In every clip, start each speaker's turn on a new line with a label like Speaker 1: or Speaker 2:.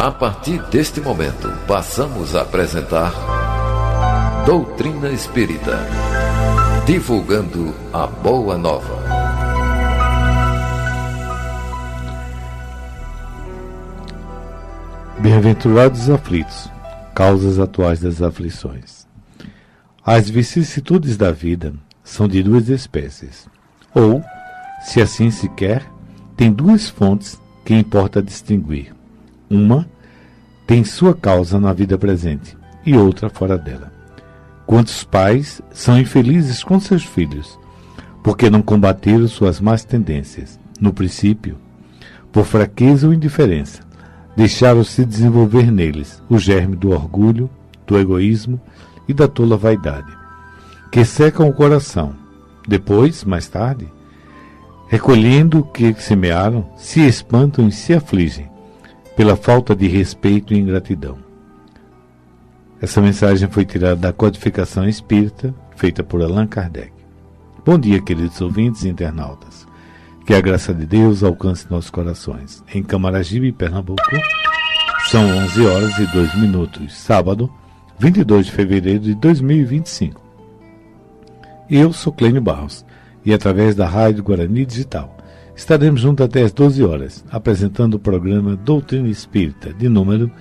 Speaker 1: A partir deste momento, passamos a apresentar Doutrina Espírita, divulgando a Boa Nova.
Speaker 2: Bem-aventurados os aflitos, causas atuais das aflições. As vicissitudes da vida são de duas espécies, ou, se assim se quer, tem duas fontes que importa distinguir. Uma tem sua causa na vida presente e outra fora dela. Quantos pais são infelizes com seus filhos, porque não combateram suas más tendências, no princípio, por fraqueza ou indiferença, deixaram-se desenvolver neles o germe do orgulho, do egoísmo e da tola vaidade, que secam o coração. Depois, mais tarde, recolhendo o que semearam, se espantam e se afligem, pela falta de respeito e ingratidão. Essa mensagem foi tirada da Codificação Espírita, feita por Allan Kardec. Bom dia, queridos ouvintes e internautas. Que a graça de Deus alcance nossos corações. Em Camaragibe, Pernambuco, são 11h02, sábado, 22 de fevereiro de 2025. Eu sou Clênio Barros e, através da Rádio Guarani Digital, estaremos juntos até às 12 horas, apresentando o programa Doutrina Espírita, de número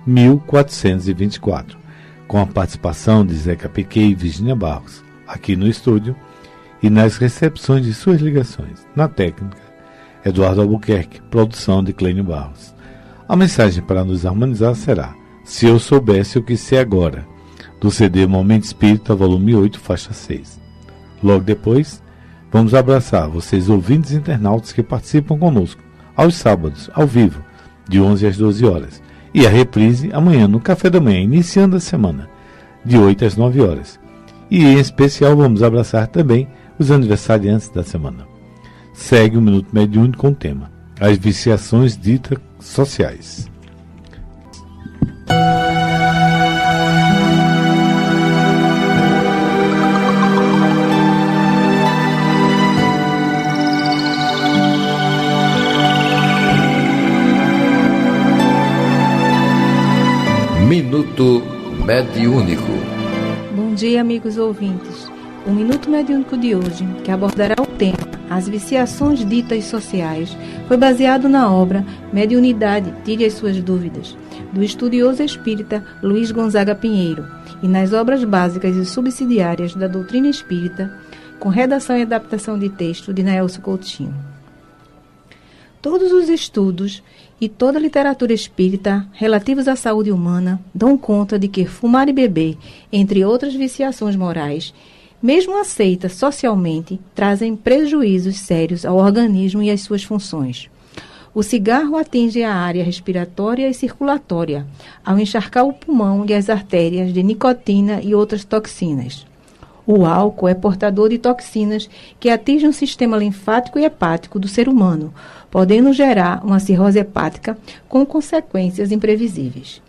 Speaker 2: 1424, com a participação de Zeca Pequet e Virginia Barros, aqui no estúdio, e nas recepções de suas ligações. Na técnica, Eduardo Albuquerque, produção de Clênio Barros. A mensagem para nos harmonizar será: Se eu soubesse o que sei agora, do CD Momento Espírita, volume 8, faixa 6. Logo depois, vamos abraçar vocês ouvintes e internautas que participam conosco, aos sábados, ao vivo, de 11 às 12 horas, e a reprise amanhã no Café da Manhã, iniciando a semana, de 8 às 9 horas. E em especial vamos abraçar também os aniversariantes da semana. Segue o Minuto Mediúnico com o tema: as viciações ditas sociais.
Speaker 1: Minuto Mediúnico.
Speaker 3: Bom dia, amigos ouvintes. O Minuto Mediúnico de hoje, que abordará o tema As Viciações Ditas Sociais, foi baseado na obra Mediunidade, Tire as Suas Dúvidas, do estudioso espírita Luiz Gonzaga Pinheiro, e nas obras básicas e subsidiárias da doutrina espírita, com redação e adaptação de texto de Naelcio Coutinho. Todos os estudos e toda a literatura espírita relativos à saúde humana dão conta de que fumar e beber, entre outras viciações morais, mesmo aceitas socialmente, trazem prejuízos sérios ao organismo e às suas funções. O cigarro atinge a área respiratória e circulatória, ao encharcar o pulmão e as artérias de nicotina e outras toxinas. O álcool é portador de toxinas que atingem o sistema linfático e hepático do ser humano, podendo gerar uma cirrose hepática com consequências imprevisíveis.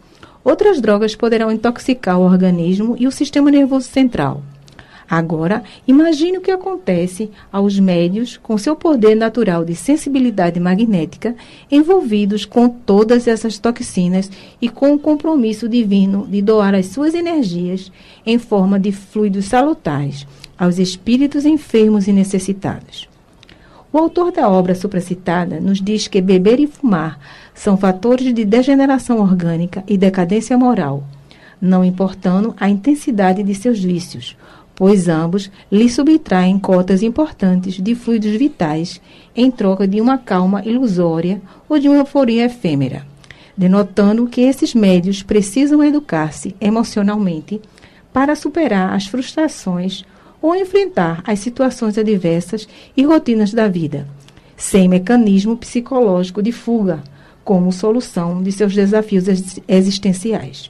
Speaker 3: Outras drogas poderão intoxicar o organismo e o sistema nervoso central. Agora, imagine o que acontece aos médios com seu poder natural de sensibilidade magnética envolvidos com todas essas toxinas e com o compromisso divino de doar as suas energias em forma de fluidos salutares aos espíritos enfermos e necessitados. O autor da obra supracitada nos diz que beber e fumar são fatores de degeneração orgânica e decadência moral, não importando a intensidade de seus vícios, pois ambos lhe subtraem cotas importantes de fluidos vitais em troca de uma calma ilusória ou de uma euforia efêmera, denotando que esses médios precisam educar-se emocionalmente para superar as frustrações ou enfrentar as situações adversas e rotinas da vida, sem mecanismo psicológico de fuga, como solução de seus desafios existenciais.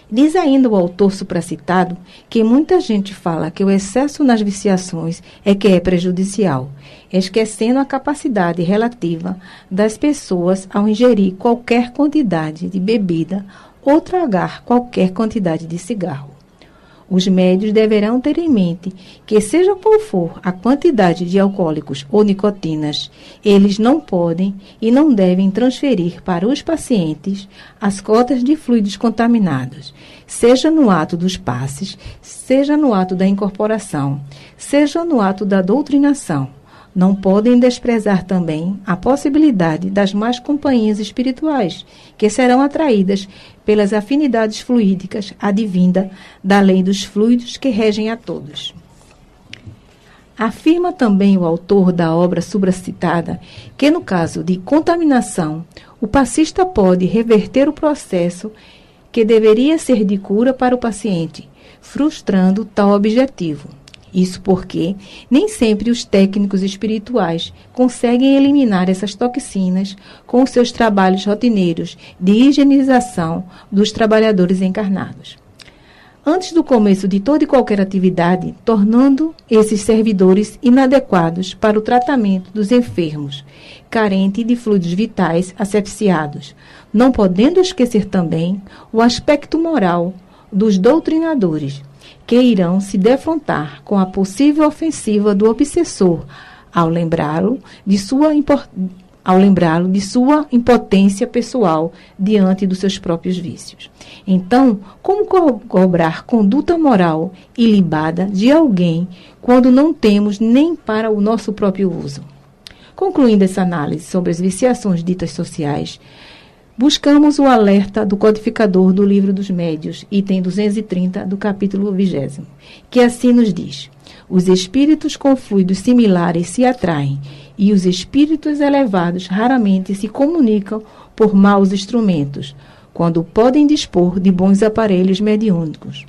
Speaker 3: Diz ainda o autor supracitado que muita gente fala que o excesso nas viciações é que é prejudicial, esquecendo a capacidade relativa das pessoas ao ingerir qualquer quantidade de bebida ou tragar qualquer quantidade de cigarro. Os médios deverão ter em mente que, seja qual for a quantidade de alcoólicos ou nicotinas, eles não podem e não devem transferir para os pacientes as cotas de fluidos contaminados, seja no ato dos passes, seja no ato da incorporação, seja no ato da doutrinação. Não podem desprezar também a possibilidade das más companhias espirituais, que serão atraídas pelas afinidades fluídicas advinda da lei dos fluidos que regem a todos. Afirma também o autor da obra supracitada que, no caso de contaminação, o passista pode reverter o processo que deveria ser de cura para o paciente, frustrando tal objetivo. Isso porque nem sempre os técnicos espirituais conseguem eliminar essas toxinas com os seus trabalhos rotineiros de higienização dos trabalhadores encarnados. Antes do começo de toda e qualquer atividade, tornando esses servidores inadequados para o tratamento dos enfermos, carentes de fluidos vitais asepsiados, não podendo esquecer também o aspecto moral dos doutrinadores, que irão se defrontar com a possível ofensiva do obsessor ao lembrá-lo de sua impotência pessoal diante dos seus próprios vícios. Então, como cobrar conduta moral ilibada de alguém quando não temos nem para o nosso próprio uso? Concluindo essa análise sobre as viciações ditas sociais, buscamos o alerta do codificador do Livro dos Médios, item 230 do capítulo 20, que assim nos diz: os espíritos com fluidos similares se atraem, e os espíritos elevados raramente se comunicam por maus instrumentos, quando podem dispor de bons aparelhos mediúnicos.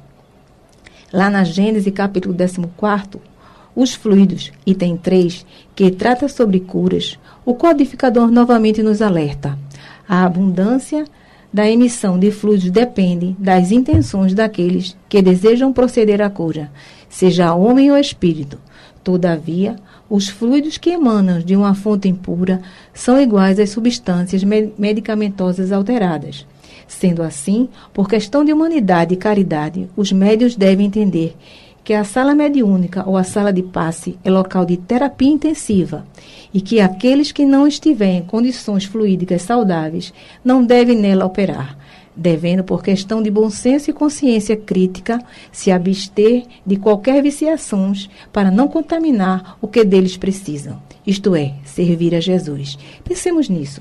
Speaker 3: Lá na Gênesis, capítulo 14, os fluidos, item 3, que trata sobre curas, o codificador novamente nos alerta: a abundância da emissão de fluidos depende das intenções daqueles que desejam proceder à cura, seja homem ou espírito. Todavia, os fluidos que emanam de uma fonte impura são iguais às substâncias medicamentosas alteradas. Sendo assim, por questão de humanidade e caridade, os médiuns devem entender que a sala mediúnica ou a sala de passe é local de terapia intensiva e que aqueles que não estiverem em condições fluídicas saudáveis não devem nela operar, devendo, por questão de bom senso e consciência crítica, se abster de qualquer viciações para não contaminar o que deles precisam, isto é, servir a Jesus. Pensemos nisso.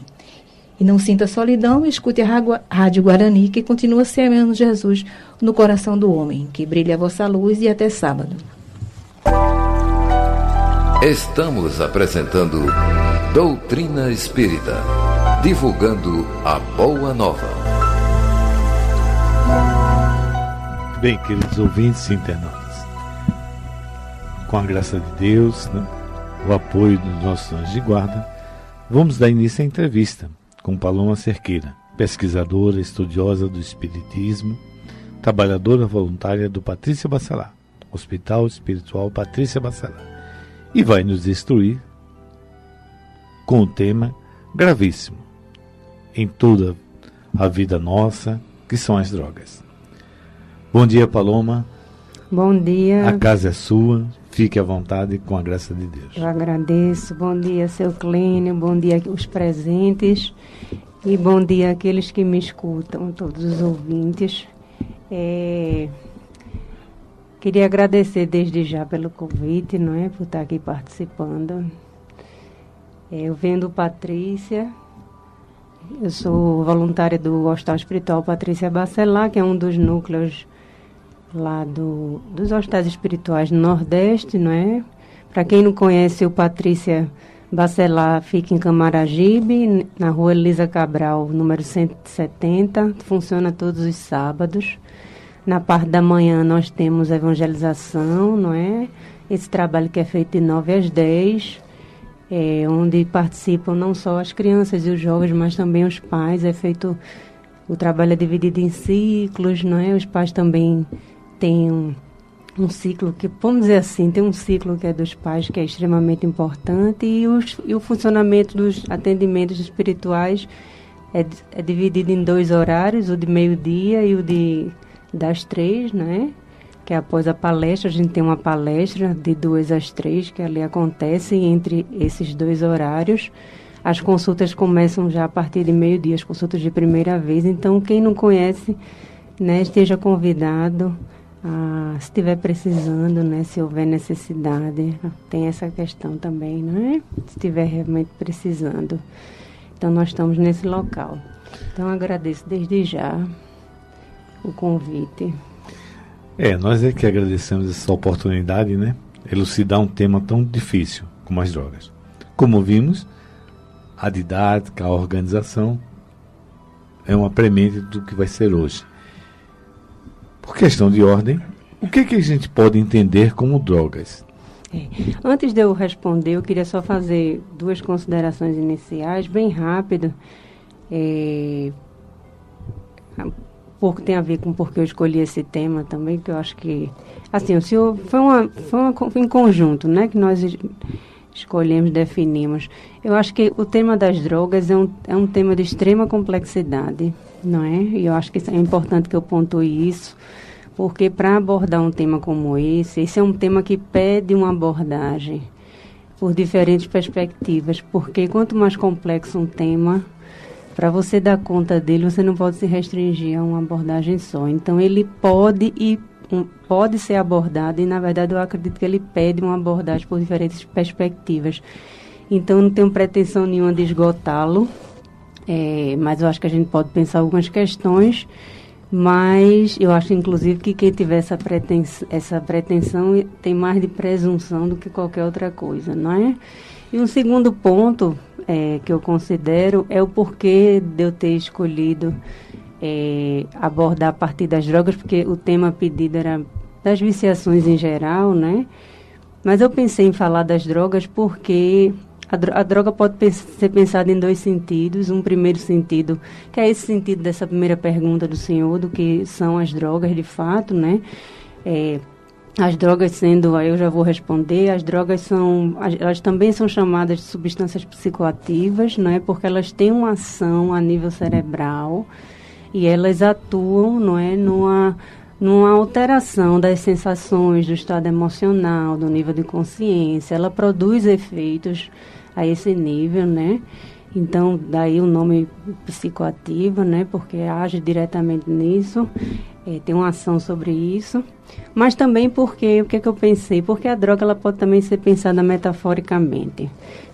Speaker 3: E não sinta solidão, escute a Rádio Guarani, que continua semeando Jesus no coração do homem. Que brilhe a vossa luz e até sábado.
Speaker 1: Estamos apresentando Doutrina Espírita, divulgando a boa nova.
Speaker 2: Bem, queridos ouvintes e internautas, com a graça de Deus, né, o apoio dos nossos anjos de guarda, vamos dar início à entrevista com Paloma Cerqueira, pesquisadora, estudiosa do Espiritismo, trabalhadora voluntária do Patrícia Bacelar, Hospital Espiritual Patrícia Bacelar, e vai nos instruir com um tema gravíssimo em toda a vida nossa, que são as drogas. Bom dia, Paloma.
Speaker 4: Bom dia.
Speaker 2: A casa é sua, fique à vontade com a graça de Deus.
Speaker 4: Eu agradeço. Bom dia, seu Clínio, bom dia os presentes e bom dia àqueles que me escutam, todos os ouvintes. Queria agradecer desde já pelo convite, não é, por estar aqui participando. Eu venho do Patrícia, eu sou voluntária do Hospital Espiritual Patrícia Bacelar, que é um dos núcleos lá dos hospitais espirituais do Nordeste, não é? Para quem não conhece, o Patrícia Bacelar fica em Camaragibe, na rua Elisa Cabral, número 170, funciona todos os sábados. Na parte da manhã nós temos evangelização, não é? Esse trabalho que é feito de 9 às 10, onde participam não só as crianças e os jovens, mas também os pais. O trabalho é dividido em ciclos, não é? Os pais também têm um ciclo que, vamos dizer assim, tem um ciclo que é dos pais, que é extremamente importante, e o funcionamento dos atendimentos espirituais é dividido em 2 horários, o de meio-dia e o das 3, né? que é após a palestra. A gente tem uma palestra de 2 às 3, que ali acontece entre esses 2 horários. As consultas começam já a partir de meio-dia, as consultas de primeira vez. Então, quem não conhece, né, esteja convidado, se estiver precisando, né, se houver necessidade. Tem essa questão também, né? Se estiver realmente precisando. Então, nós estamos nesse local. Então, agradeço desde já o convite.
Speaker 2: Nós é que agradecemos essa oportunidade, né? Elucidar um tema tão difícil como as drogas. Como vimos, a didática, a organização é uma premente do que vai ser hoje. Por questão de ordem, o que a gente pode entender como drogas?
Speaker 4: Antes de eu responder, eu queria só fazer 2 considerações iniciais, bem rápido. Pouco tem a ver com porque eu escolhi esse tema também, que eu acho que, assim, o senhor foi em conjunto, né, que nós escolhemos, definimos. Eu acho que o tema das drogas é um tema de extrema complexidade, não é? E eu acho que é importante que eu pontue isso, porque para abordar um tema como esse é um tema que pede uma abordagem por diferentes perspectivas, porque quanto mais complexo um tema, para você dar conta dele, você não pode se restringir a uma abordagem só. Então, ele pode ser abordado e, na verdade, eu acredito que ele pede uma abordagem por diferentes perspectivas. Então, não tenho pretensão nenhuma de esgotá-lo, mas eu acho que a gente pode pensar algumas questões, mas eu acho, inclusive, que quem tiver essa pretensão tem mais de presunção do que qualquer outra coisa, não é? E um segundo ponto que eu considero é o porquê de eu ter escolhido abordar a partir das drogas, porque o tema pedido era das viciações em geral, né? Mas eu pensei em falar das drogas porque a droga pode ser pensada em 2 sentidos. Um primeiro sentido, que é esse sentido dessa primeira pergunta do senhor, do que são as drogas de fato, né? As drogas sendo, aí eu já vou responder, elas também são chamadas de substâncias psicoativas, não é? Porque elas têm uma ação a nível cerebral e elas atuam, não é, numa alteração das sensações, do estado emocional, do nível de consciência. Ela produz efeitos a esse nível, né? Então, daí o nome psicoativa, né? Porque age diretamente nisso, tem uma ação sobre isso. Mas também porque, o que eu pensei? Porque a droga ela pode também ser pensada metaforicamente,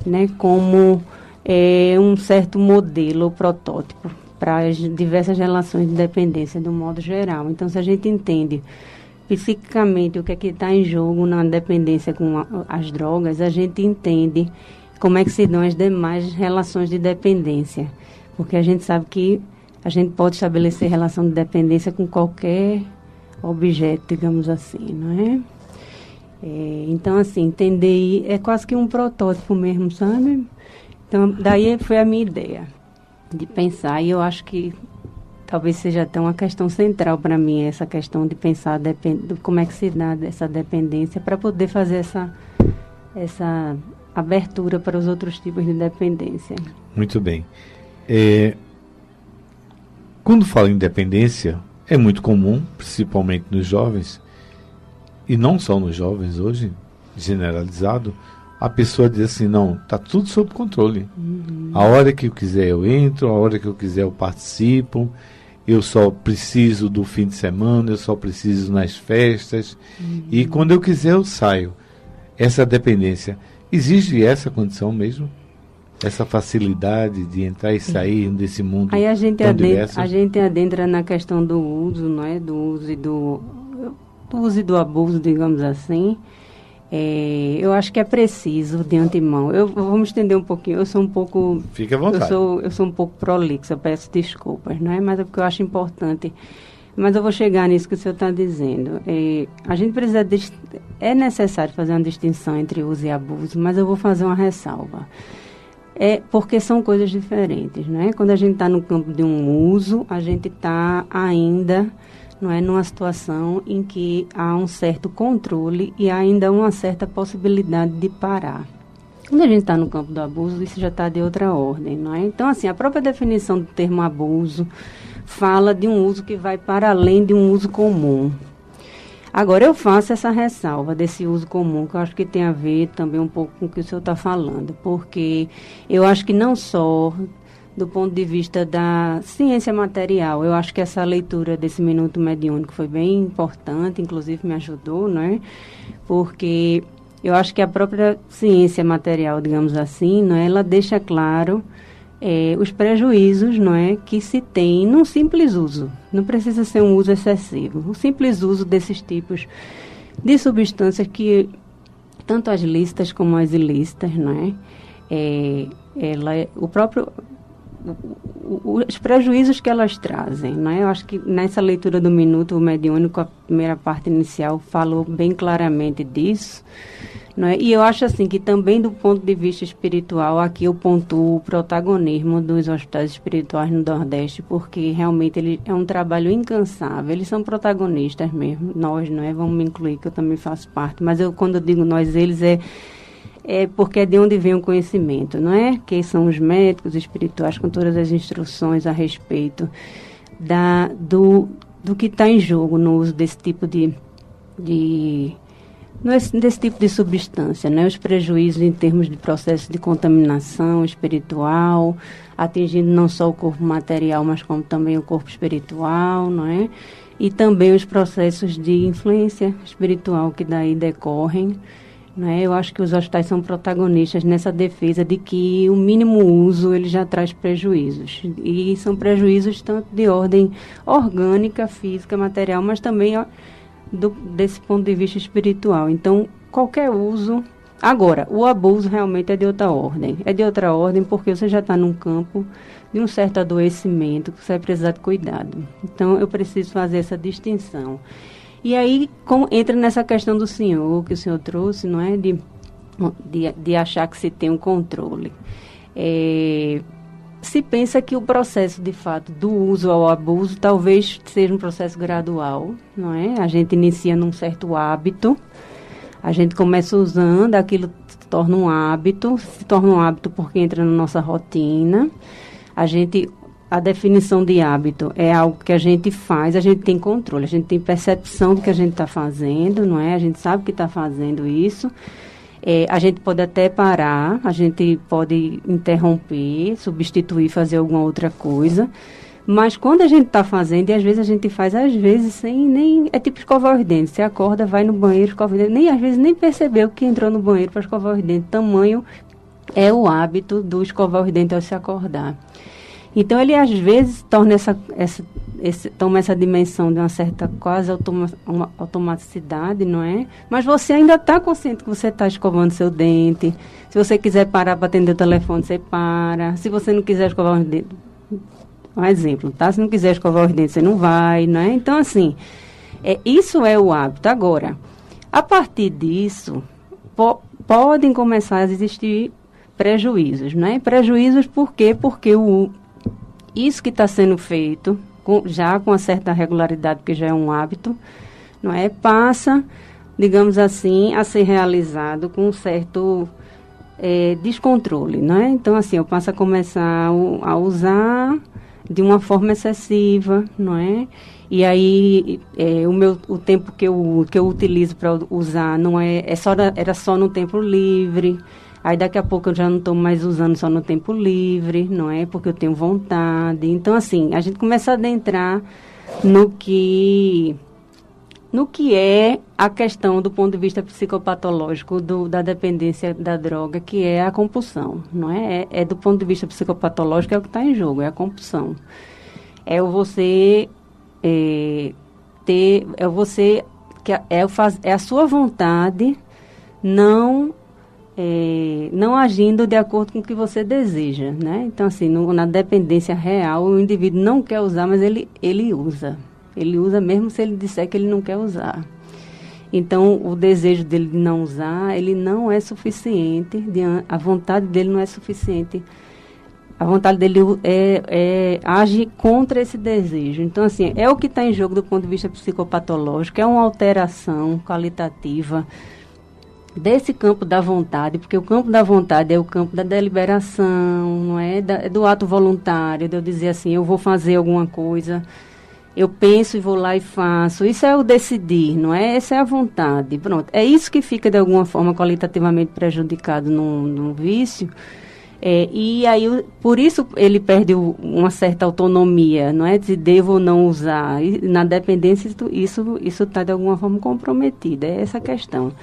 Speaker 4: né? Como um certo modelo ou protótipo para as diversas relações de dependência, do modo geral. Então, se a gente entende psiquicamente o que é que está em jogo na dependência com as drogas, a gente entende como é que se dão as demais relações de dependência. Porque a gente sabe que a gente pode estabelecer relação de dependência com qualquer objeto, digamos assim, não é? Então, assim, entender é quase que um protótipo mesmo, sabe? Então, daí foi a minha ideia de pensar, e eu acho que talvez seja até uma questão central para mim, essa questão de pensar como é que se dá essa dependência, para poder fazer essa abertura para os outros tipos de dependência.
Speaker 2: Muito bem. Quando fala em dependência, é muito comum, principalmente nos jovens, e não só nos jovens hoje, generalizado, a pessoa diz assim, não, está tudo sob controle. A hora que eu quiser eu entro, a hora que eu quiser eu participo, eu só preciso do fim de semana, eu só preciso nas festas, e quando eu quiser eu saio. Essa dependência, existe essa condição mesmo? Essa facilidade de entrar e sair desse mundo
Speaker 4: aí a gente
Speaker 2: tão diverso?
Speaker 4: A gente adentra na questão do uso, não é? Do uso e do abuso, digamos assim. Eu acho que é preciso, de antemão. Vamos estender um pouquinho. Eu sou um pouco...
Speaker 2: Fique à vontade.
Speaker 4: Eu sou um pouco prolixa, peço desculpas, não é? Mas é porque eu acho importante. Mas eu vou chegar nisso que o senhor está dizendo. A gente precisa... É necessário fazer uma distinção entre uso e abuso, mas eu vou fazer uma ressalva. Porque são coisas diferentes, não é? Quando a gente está no campo de um uso, a gente está ainda... não é, numa situação em que há um certo controle e há ainda uma certa possibilidade de parar. Quando a gente está no campo do abuso, isso já está de outra ordem, não é? Então, assim, a própria definição do termo abuso fala de um uso que vai para além de um uso comum. Agora, eu faço essa ressalva desse uso comum, que eu acho que tem a ver também um pouco com o que o senhor está falando, porque eu acho que não só do ponto de vista da ciência material, eu acho que essa leitura desse Minuto Mediúnico foi bem importante, inclusive me ajudou, né? Porque eu acho que a própria ciência material, digamos assim, né, ela deixa claro os prejuízos, não é, que se tem num simples uso. Não precisa ser um uso excessivo. O simples uso desses tipos de substâncias que, tanto as lícitas como as ilícitas, não é, os prejuízos que elas trazem, não é? Eu acho que nessa leitura do Minuto Mediúnico, a primeira parte inicial falou bem claramente disso, não é? E eu acho assim que também do ponto de vista espiritual, aqui eu pontuo o protagonismo dos hospitais espirituais no Nordeste, porque realmente ele é um trabalho incansável, eles são protagonistas mesmo, nós, não é? Vamos me incluir, que eu também faço parte, mas quando eu digo nós, eles é porque é de onde vem o conhecimento, não é? Que são os médicos espirituais com todas as instruções a respeito do que está em jogo no uso desse tipo desse tipo de substância, né? Os prejuízos em termos de processo de contaminação espiritual, atingindo não só o corpo material, mas como também o corpo espiritual, não é? E também os processos de influência espiritual que daí decorrem. Eu acho que os hospitais são protagonistas nessa defesa de que o mínimo uso ele já traz prejuízos. E são prejuízos tanto de ordem orgânica, física, material, mas também desse ponto de vista espiritual. Então, qualquer uso... Agora, o abuso realmente é de outra ordem. É de outra ordem porque você já está num campo de um certo adoecimento que você vai precisar de cuidado. Então, eu preciso fazer essa distinção. E aí, como entra nessa questão do senhor, que o senhor trouxe, não é? De achar que se tem um controle. Se pensa que o processo, de fato, do uso ao abuso, talvez seja um processo gradual, não é? A gente inicia num certo hábito, a gente começa usando, aquilo se torna um hábito porque entra na nossa rotina, A definição de hábito é algo que a gente faz, a gente tem controle, a gente tem percepção do que a gente está fazendo, não é? A gente sabe que está fazendo isso. A gente pode até parar, a gente pode interromper, substituir, fazer alguma outra coisa. Mas quando a gente está fazendo, e às vezes a gente faz, às vezes, sem nem... É tipo escovar os dentes. Você acorda, vai no banheiro, escova os dentes. Às vezes nem percebeu que entrou no banheiro para escovar os dentes. Tamanho é o hábito do escovar os dentes ao se acordar. Então, ele às vezes toma essa dimensão de uma certa quase automaticidade, não é? Mas você ainda está consciente que você está escovando seu dente. Se você quiser parar para atender o telefone, você para. Se você não quiser escovar os dentes, um exemplo, tá? Se não quiser escovar os dentes, você não vai, não é? Então, assim, isso é o hábito. Agora, a partir disso, podem começar a existir prejuízos, não é? Prejuízos por quê? Porque isso que está sendo feito, já com uma certa regularidade, porque já é um hábito, não é? Passa, digamos assim, a ser realizado com um certo descontrole, não é? Então, assim, eu passo a começar a usar de uma forma excessiva, não é? E aí, o tempo que eu utilizo para usar não era só no tempo livre. Aí daqui a pouco eu já não estou mais usando só no tempo livre, não é? Porque eu tenho vontade. Então, assim, a gente começa a adentrar no que é a questão do ponto de vista psicopatológico da dependência da droga, que é a compulsão, não é? Do ponto de vista psicopatológico é o que está em jogo, é a compulsão. É a sua vontade não agindo de acordo com o que você deseja, né? Então, assim, na dependência real, o indivíduo não quer usar, mas ele usa. Ele usa mesmo se ele disser que ele não quer usar. Então, o desejo dele de não usar, ele não é suficiente, a vontade dele não é suficiente. A vontade dele age contra esse desejo. Então, assim, é o que está em jogo do ponto de vista psicopatológico, é uma alteração qualitativa desse campo da vontade, porque o campo da vontade é o campo da deliberação, não é? É do ato voluntário, de eu dizer assim, eu vou fazer alguma coisa, eu penso e vou lá e faço. Isso é o decidir, não é? Essa é a vontade. Pronto. É isso que fica, de alguma forma, qualitativamente prejudicado no vício. E aí, por isso, ele perde uma certa autonomia, não é? De devo ou não usar. E na dependência, isso está, de alguma forma, comprometido. É essa a questão.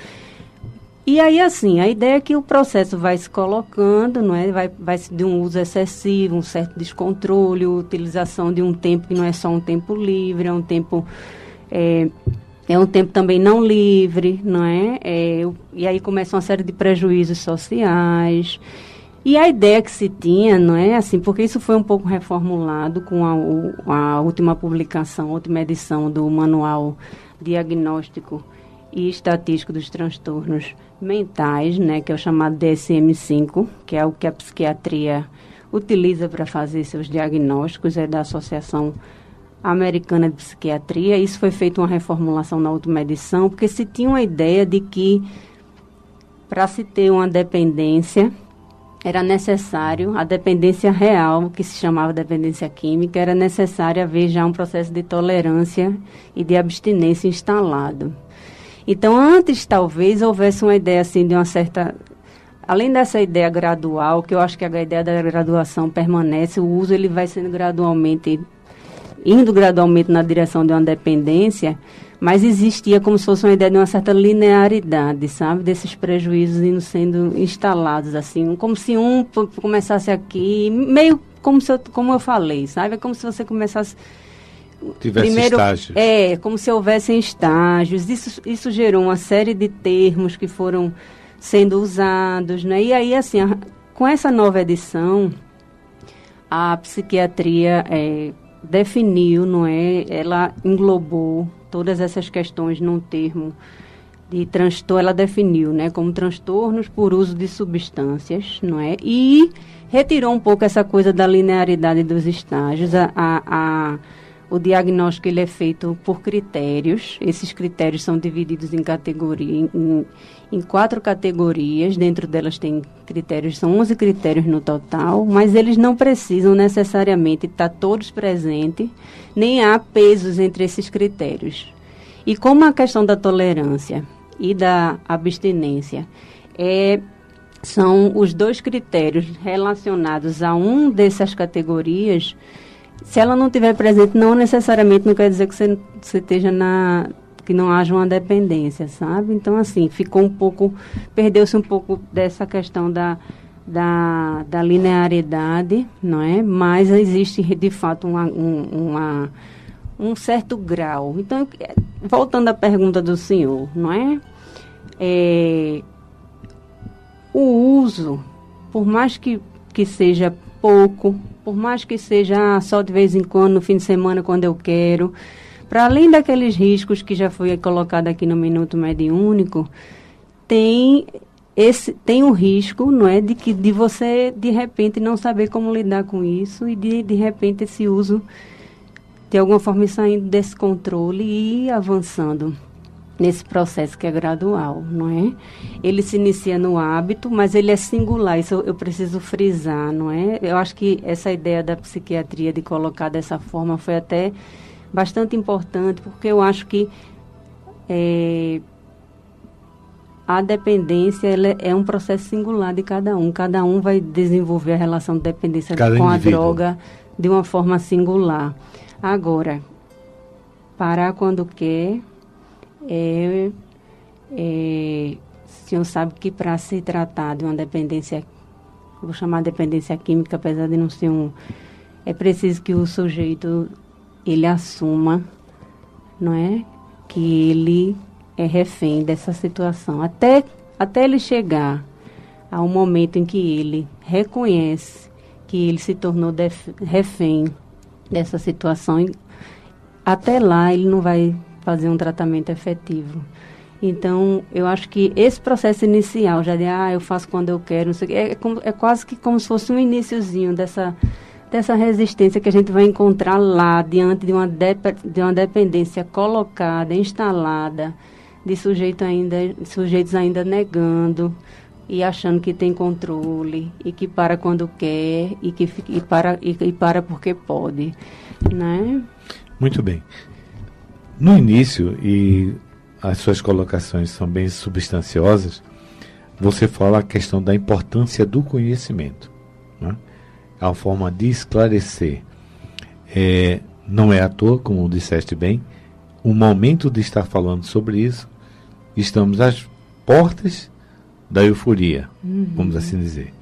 Speaker 4: E aí, assim, a ideia é que o processo vai se colocando, não é? Vai de um uso excessivo, um certo descontrole, utilização de um tempo que não é só um tempo livre, é um tempo também não livre, não é? E aí começa uma série de prejuízos sociais. E a ideia que se tinha, não é? Assim, porque isso foi um pouco reformulado com a última publicação, a última edição do Manual Diagnóstico e Estatístico dos Transtornos Mentais, né, que é o chamado DSM-5, que é o que a psiquiatria utiliza para fazer seus diagnósticos, é da Associação Americana de Psiquiatria. Isso foi feito uma reformulação na última edição, porque se tinha uma ideia de que, para se ter uma dependência, era necessário, a dependência real, que se chamava dependência química, era necessário haver já um processo de tolerância e de abstinência instalado. Então, antes, talvez, houvesse uma ideia, assim, de uma certa... Além dessa ideia gradual, que eu acho que a ideia da graduação permanece, o uso ele vai sendo indo gradualmente na direção de uma dependência, mas existia como se fosse uma ideia de uma certa linearidade, sabe? Desses prejuízos indo sendo instalados, assim, como se um começasse aqui, meio como eu falei, sabe? É como se você começasse...
Speaker 2: Tivesse estágios.
Speaker 4: Como se houvessem estágios. Isso gerou uma série de termos que foram sendo usados, né? E aí, assim, com essa nova edição, a psiquiatria definiu, não é? Ela englobou todas essas questões num termo de transtorno, ela definiu, né, como transtornos por uso de substâncias, não é? E retirou um pouco essa coisa da linearidade dos estágios. O diagnóstico ele é feito por critérios. Esses critérios são divididos em 4 categorias. Dentro delas tem critérios, são 11 critérios no total, mas eles não precisam necessariamente estar todos presentes, nem há pesos entre esses critérios. E como a questão da tolerância e da abstinência são os 2 critérios relacionados a um dessas categorias, se ela não estiver presente, não necessariamente não quer dizer que você esteja que não haja uma dependência, sabe? Então, assim, perdeu-se um pouco dessa questão da linearidade, não é? Mas existe, de fato, um certo grau. Então, voltando à pergunta do senhor, não é? O uso, por mais que seja pouco, por mais que seja só de vez em quando, no fim de semana, quando eu quero, para além daqueles riscos que já foi colocado aqui no Minuto Mediúnico, tem o risco, não é, de você, de repente, não saber como lidar com isso e de repente, esse uso, de alguma forma, saindo desse controle e ir avançando nesse processo que é gradual, não é? Ele se inicia no hábito, mas ele é singular, isso eu preciso frisar, não é? Eu acho que essa ideia da psiquiatria de colocar dessa forma foi até bastante importante, porque eu acho que a dependência ela é um processo singular de cada um vai desenvolver a relação de dependência com a droga de uma forma singular. Agora, parar quando quer, o senhor sabe que para se tratar de uma dependência, vou chamar de dependência química, apesar de não ser é preciso que o sujeito, ele assuma, não é? Que ele é refém dessa situação. Até ele chegar ao momento em que ele reconhece que ele se tornou refém dessa situação, até lá ele não vai fazer um tratamento efetivo. Então, eu acho que esse processo inicial, já de, eu faço quando eu quero, não sei, é quase que como se fosse um iniciozinho dessa resistência que a gente vai encontrar lá, diante de uma dependência colocada, instalada, de sujeitos ainda negando, e achando que tem controle, e que para quando quer, e para porque pode, né?
Speaker 2: Muito bem. No início, e as suas colocações são bem substanciosas, você fala a questão da importância do conhecimento, né? É uma forma de esclarecer. Não é à toa, como disseste bem, o momento de estar falando sobre isso, estamos às portas da euforia, vamos assim dizer.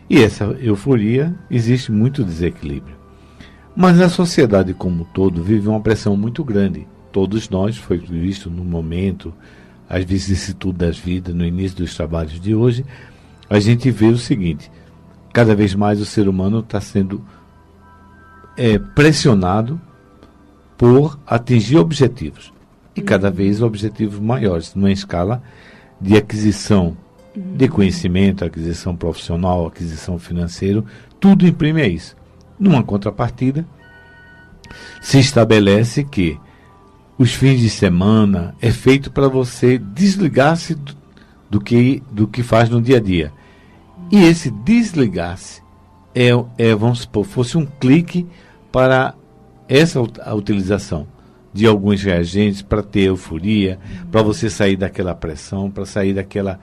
Speaker 2: E essa euforia, existe muito desequilíbrio. Mas a sociedade como um todo vive uma pressão muito grande. Todos nós, foi visto no momento, as vicissitudes das vidas, no início dos trabalhos de hoje, a gente vê o seguinte: cada vez mais o ser humano está sendo pressionado por atingir objetivos. E cada vez objetivos maiores, numa escala de aquisição de conhecimento, aquisição profissional, aquisição financeira, tudo imprime a isso. Numa contrapartida, se estabelece que os fins de semana é feito para você desligar-se do que faz no dia a dia. E esse desligar-se vamos supor, fosse um clique para a utilização de alguns reagentes para ter euforia, para você sair daquela pressão, para sair daquela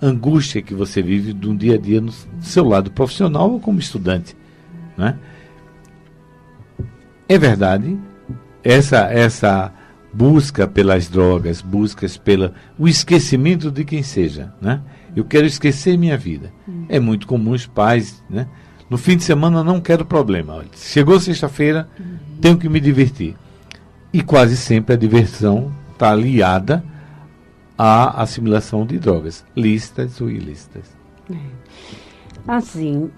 Speaker 2: angústia que você vive de um dia a dia no seu lado profissional ou como estudante, né? É verdade, essa busca pelas drogas, buscas pelo esquecimento de quem seja, né? Eu quero esquecer minha vida. É muito comum os pais, né? No fim de semana não quero problema. Olha, chegou sexta-feira, tenho que me divertir. E quase sempre a diversão está aliada à assimilação de drogas, lícitas ou ilícitas.
Speaker 4: Assim,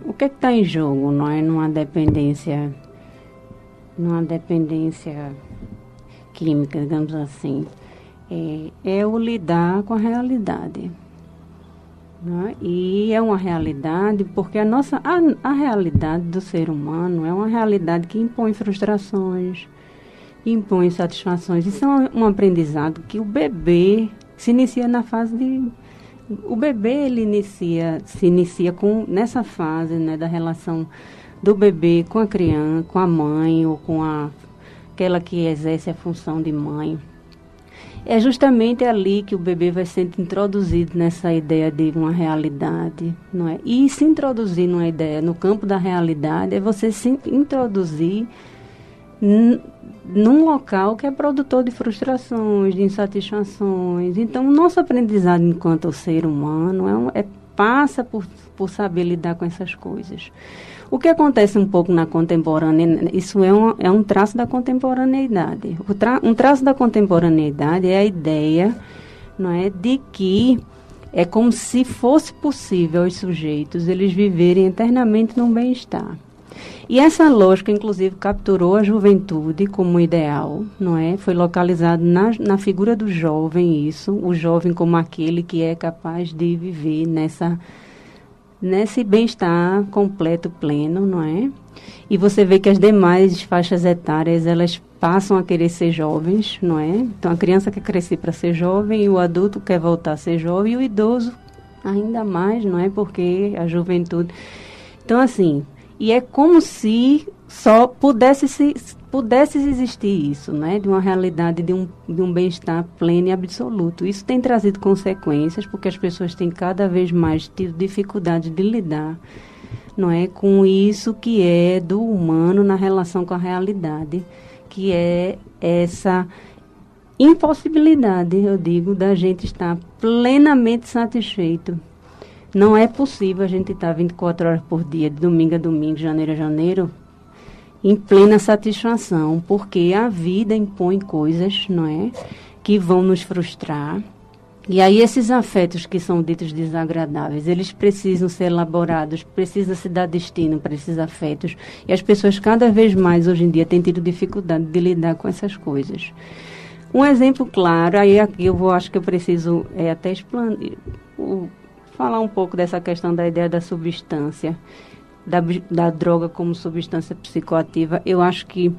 Speaker 4: o que está em jogo, não é? Numa dependência química, digamos assim, é o lidar com a realidade. Né? E é uma realidade porque a realidade do ser humano é uma realidade que impõe frustrações, impõe insatisfações. Isso é um aprendizado que o bebê se inicia na fase de... O bebê, ele se inicia nessa fase, né, da relação do bebê com a criança, com a mãe ou com aquela que exerce a função de mãe. É justamente ali que o bebê vai sendo introduzido nessa ideia de uma realidade, não é? E se introduzir numa ideia no campo da realidade é você se introduzir num local que é produtor de frustrações, de insatisfações. Então, o nosso aprendizado enquanto ser humano passa por saber lidar com essas coisas. O que acontece um pouco na contemporaneidade, isso é um traço da contemporaneidade. Um traço da contemporaneidade é a ideia, não é, de que é como se fosse possível aos sujeitos eles viverem eternamente num bem-estar. E essa lógica, inclusive, capturou a juventude como ideal, não é? Foi localizado na figura do jovem isso, o jovem como aquele que é capaz de viver nesse bem-estar completo, pleno, não é? E você vê que as demais faixas etárias, elas passam a querer ser jovens, não é? Então, a criança quer crescer para ser jovem, e o adulto quer voltar a ser jovem, e o idoso ainda mais, não é? Porque a juventude... Então, assim, e é como se só pudesse existir isso, né? De uma realidade de um bem-estar pleno e absoluto. Isso tem trazido consequências, porque as pessoas têm cada vez mais tido dificuldade de lidar, não é, com isso que é do humano na relação com a realidade, que é essa impossibilidade, eu digo, da gente estar plenamente satisfeito. Não é possível a gente estar 24 horas por dia, de domingo a domingo, de janeiro a janeiro, em plena satisfação, porque a vida impõe coisas, não é, que vão nos frustrar. E aí esses afetos que são ditos desagradáveis, eles precisam ser elaborados, precisa se dar destino para esses afetos. E as pessoas cada vez mais hoje em dia têm tido dificuldade de lidar com essas coisas. Um exemplo claro, aí aqui acho que eu preciso até falar um pouco dessa questão da ideia da substância, da droga como substância psicoativa. Eu acho que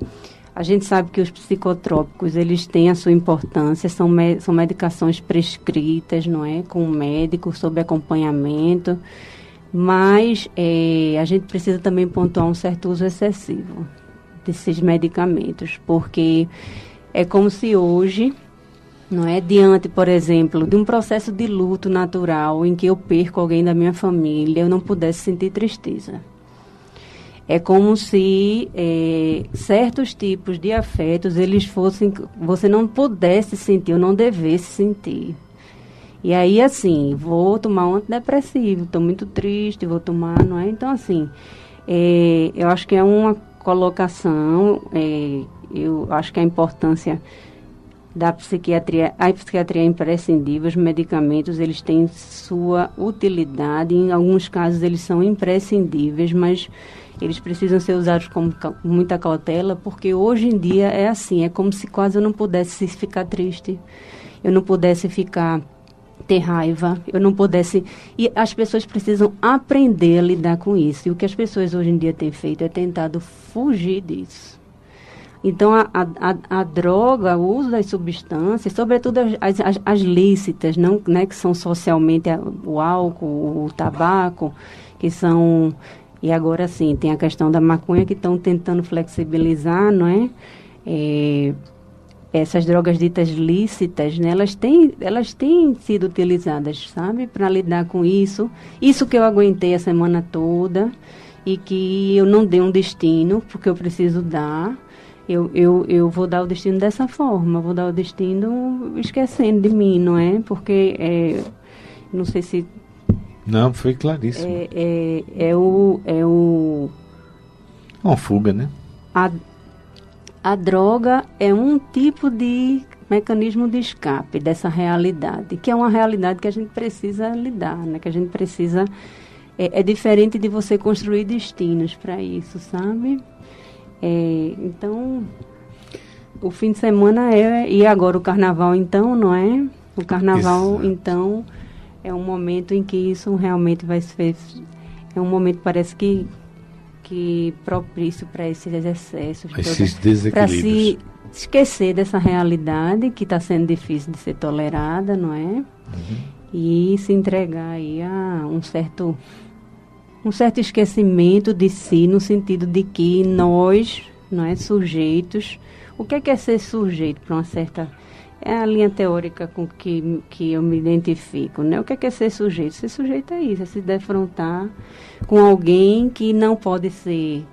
Speaker 4: A gente sabe que os psicotrópicos, eles têm a sua importância, são medicações prescritas, não é? Com o médico, sob acompanhamento, mas a gente precisa também pontuar um certo uso excessivo desses medicamentos, porque é como se hoje, não é, diante, por exemplo, de um processo de luto natural em que eu perco alguém da minha família, eu não pudesse sentir tristeza. É como se certos tipos de afetos, eles fossem, você não pudesse sentir, ou não devesse sentir. E aí, assim, vou tomar um antidepressivo, estou muito triste, vou tomar, não é? Então, assim, eu acho que é uma colocação, eu acho que a importância da psiquiatria, a psiquiatria é imprescindível, os medicamentos, eles têm sua utilidade, em alguns casos eles são imprescindíveis, mas eles precisam ser usados com muita cautela, porque hoje em dia é assim, é como se quase eu não pudesse ficar triste, eu não pudesse ter raiva, eu não pudesse... E as pessoas precisam aprender a lidar com isso. E o que as pessoas hoje em dia têm feito é tentado fugir disso. Então, a droga, o uso das substâncias, sobretudo as lícitas, não, né, que são socialmente o álcool, o tabaco, que são... E agora sim, tem a questão da maconha que estão tentando flexibilizar, não é? Essas drogas ditas lícitas, né, elas têm sido utilizadas, sabe, para lidar com isso. Isso que eu aguentei a semana toda e que eu não dei um destino, porque eu preciso dar. Eu vou dar o destino dessa forma, vou dar o destino esquecendo de mim, não é? Porque, não sei se...
Speaker 2: Não, foi claríssimo. Uma fuga, né?
Speaker 4: A droga é um tipo de mecanismo de escape dessa realidade, que é uma realidade que a gente precisa lidar, né? Que a gente precisa... É diferente de você construir destinos para isso, sabe? Então, o fim de semana e agora o carnaval, então, não é? O carnaval, exato. Então, é um momento em que isso realmente vai ser... É um momento, parece que propício para esses excessos.
Speaker 2: Esses desequilíbrios.
Speaker 4: Para se esquecer dessa realidade que está sendo difícil de ser tolerada, não é? Uhum. E se entregar aí a um certo esquecimento de si, no sentido de que nós, não é, sujeitos... O que é ser sujeito para uma certa... É a linha teórica com que eu me identifico, né? O que é ser sujeito? Ser sujeito é isso, é se defrontar com alguém que não pode ser...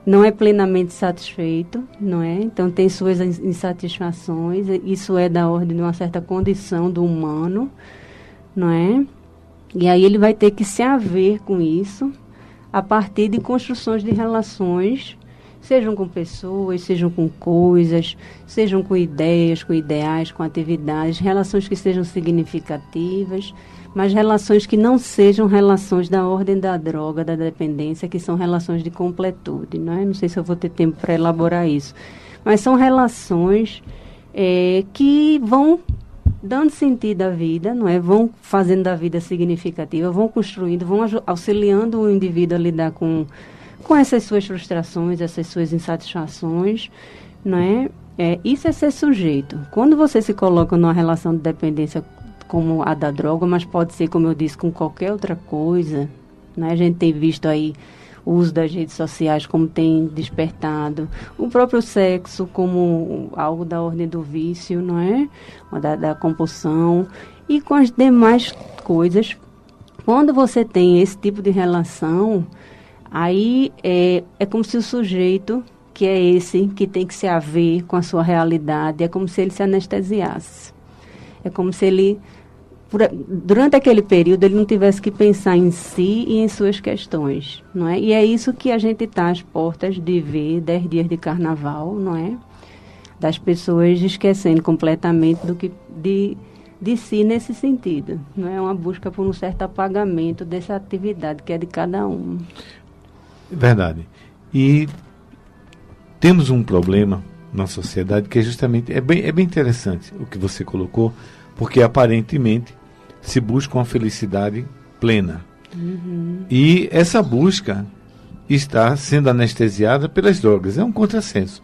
Speaker 4: não é plenamente satisfeito, não é? Então, tem suas insatisfações, isso é da ordem de uma certa condição do humano, não é? E aí ele vai ter que se haver com isso a partir de construções de relações, sejam com pessoas, sejam com coisas, sejam com ideias, com ideais, com atividades, relações que sejam significativas, mas relações que não sejam relações da ordem da droga, da dependência, que são relações de completude, não é? Não sei se eu vou ter tempo para elaborar isso, mas são relações que vão dando sentido à vida, não é? Vão fazendo da vida significativa, vão construindo, vão auxiliando o indivíduo a lidar com essas suas frustrações, essas suas insatisfações, não é? Isso é ser sujeito. Quando você se coloca numa relação de dependência como a da droga, mas pode ser, como eu disse, com qualquer outra coisa, né? A gente tem visto aí o uso das redes sociais como tem despertado, o próprio sexo como algo da ordem do vício, não é? Da compulsão, e com as demais coisas. Quando você tem esse tipo de relação, aí é como se o sujeito, que é esse, que tem que se haver com a sua realidade, é como se ele se anestesiasse. É como se ele, durante aquele período, ele não tivesse que pensar em si e em suas questões, não é? E é isso que a gente está às portas de ver 10 dias de carnaval, não é? Das pessoas esquecendo completamente de si nesse sentido. Não é uma busca por um certo apagamento dessa atividade que é de cada um.
Speaker 2: Verdade. E temos um problema na sociedade que é justamente... É bem interessante o que você colocou, porque aparentemente se busca uma felicidade plena. Uhum. E essa busca está sendo anestesiada pelas drogas. É um contrassenso.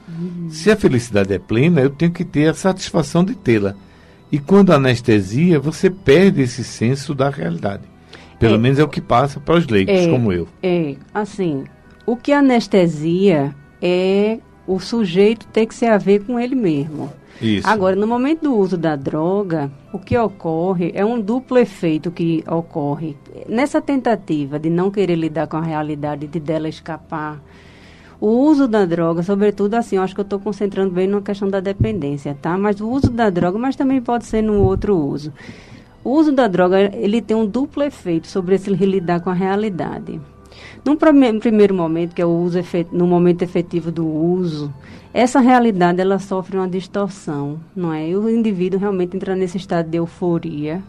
Speaker 2: Se a felicidade é plena, eu tenho que ter a satisfação de tê-la. E quando anestesia, você perde esse senso da realidade. Pelo menos é o que passa para os leigos, como eu.
Speaker 4: Assim, o que anestesia é o sujeito ter que se haver com ele mesmo.
Speaker 2: Isso.
Speaker 4: Agora, no momento do uso da droga, o que ocorre é um duplo efeito que ocorre. Nessa tentativa de não querer lidar com a realidade, de dela escapar, o uso da droga, sobretudo assim, eu acho que eu estou concentrando bem na questão da dependência, tá? Mas o uso da droga, mas também pode ser no outro uso. O uso da droga, ele tem um duplo efeito sobre esse lidar com a realidade. Num primeiro momento, que é o uso no momento efetivo do uso, essa realidade ela sofre uma distorção, não é? E o indivíduo realmente entra nesse estado de euforia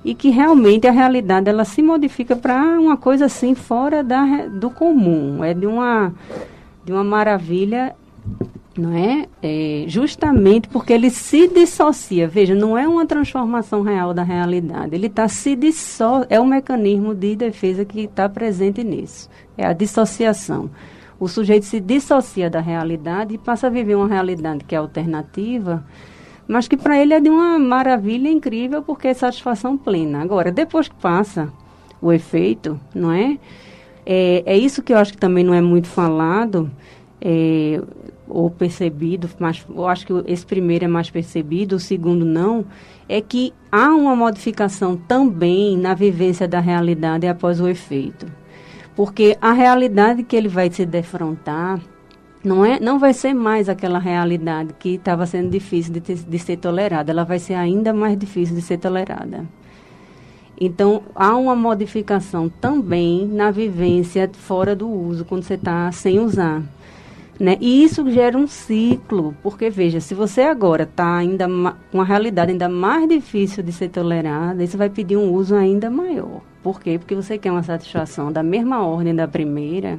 Speaker 4: e que realmente a realidade ela se modifica para uma coisa assim fora do comum, é de uma maravilha, não é? Justamente porque ele se dissocia. Veja, não é uma transformação real da realidade. Ele está é um mecanismo de defesa que está presente nisso. É a dissociação. O sujeito se dissocia da realidade e passa a viver uma realidade que é alternativa, mas que para ele é de uma maravilha incrível porque é satisfação plena. Agora, depois que passa o efeito, não é? É isso que eu acho que também não é muito falado, ou percebido, mas eu acho que esse primeiro é mais percebido, o segundo não, é que há uma modificação também na vivência da realidade após o efeito. Porque a realidade que ele vai se defrontar não vai ser mais aquela realidade que estava sendo difícil de ser tolerada, ela vai ser ainda mais difícil de ser tolerada. Então, há uma modificação também na vivência fora do uso, quando você está sem usar. Né? E isso gera um ciclo, porque, veja, se você agora está ainda com uma realidade ainda mais difícil de ser tolerada, isso vai pedir um uso ainda maior. Por quê? Porque você quer uma satisfação da mesma ordem da primeira,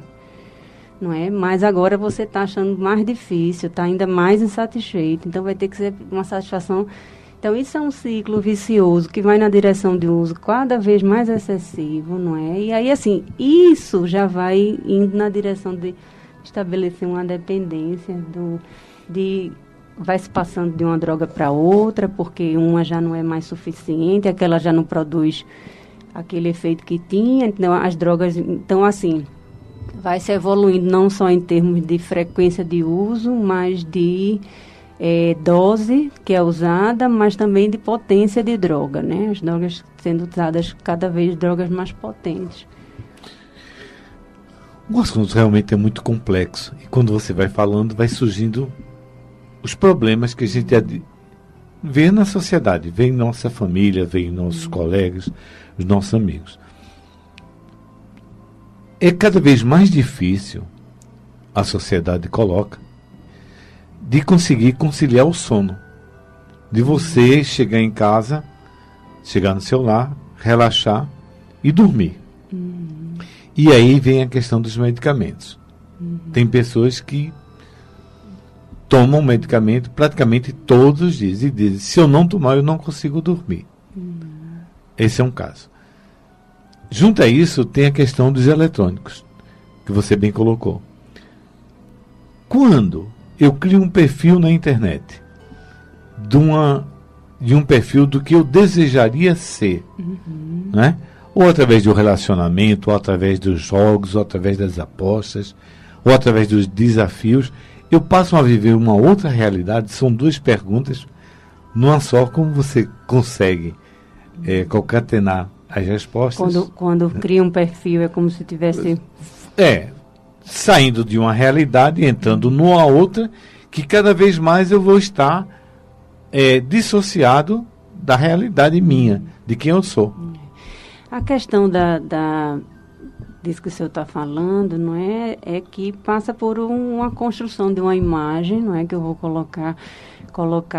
Speaker 4: não é? Mas agora você está achando mais difícil, está ainda mais insatisfeito, então vai ter que ser uma satisfação. Então, isso é um ciclo vicioso que vai na direção de um uso cada vez mais excessivo, não é? E aí, assim, isso já vai indo na direção de estabelecer uma dependência, vai se passando de uma droga para outra, porque uma já não é mais suficiente, aquela já não produz aquele efeito que tinha, então as drogas, então assim, vai se evoluindo não só em termos de frequência de uso, mas de dose que é usada, mas também de potência de droga, né? As drogas sendo usadas cada vez drogas mais potentes.
Speaker 2: O assunto realmente é muito complexo e quando você vai falando, vai surgindo os problemas que a gente vê na sociedade, vê em nossa família, vê em nossos colegas, os nossos amigos. É cada vez mais difícil, a sociedade coloca, de conseguir conciliar o sono. De você chegar em casa, chegar no seu lar, relaxar e dormir. E aí vem a questão dos medicamentos. Tem pessoas que tomam medicamento praticamente todos os dias e dizem, se eu não tomar, eu não consigo dormir. Esse é um caso. Junto a isso, tem a questão dos eletrônicos, que você bem colocou. Quando eu crio um perfil na internet, de um perfil do que eu desejaria ser, né? Ou através do relacionamento, ou através dos jogos, ou através das apostas, ou através dos desafios, eu passo a viver uma outra realidade. São duas perguntas numa só. Como você consegue concatenar as respostas?
Speaker 4: Quando cria um perfil, é como se tivesse...
Speaker 2: Saindo de uma realidade e entrando numa outra, que cada vez mais eu vou estar dissociado da realidade minha, de quem eu sou.
Speaker 4: A questão disso que o senhor está falando, não é que passa por uma construção de uma imagem, não é que eu vou colocar